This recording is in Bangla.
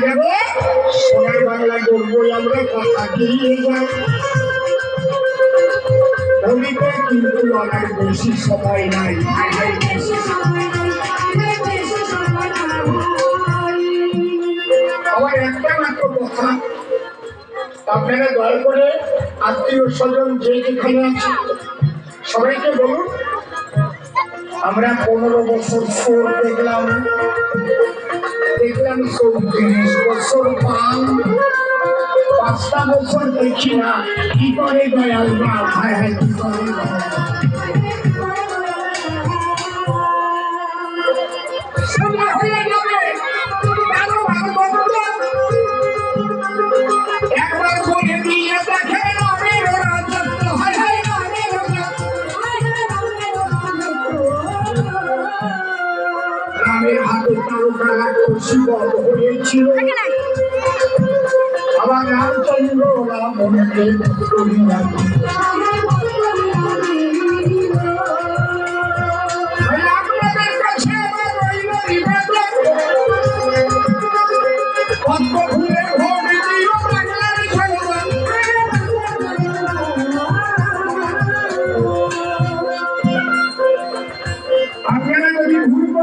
যাবো সোনার বাংলা করবো আমরা কথা দিয়ে যাই বলিতে কিন্তু আমার বেশি সময় নাই আমার একটা মাত্র কথা আপনারা দয়া করে আত্মীয় স্বজন যে যেখানে আছে সবাইকে বলুন আমরা 15 বছর সোর দেখলাম 34 বছর পান 5টা বছর দেখি না কি করে দয়াল বাপ হায় হায় কি করে একবার বলে দিয়ে দেখেন রামের হাতে তারকা খুশি বধ হয়েছিল আবার রামচন্দ্র রাম মনেতে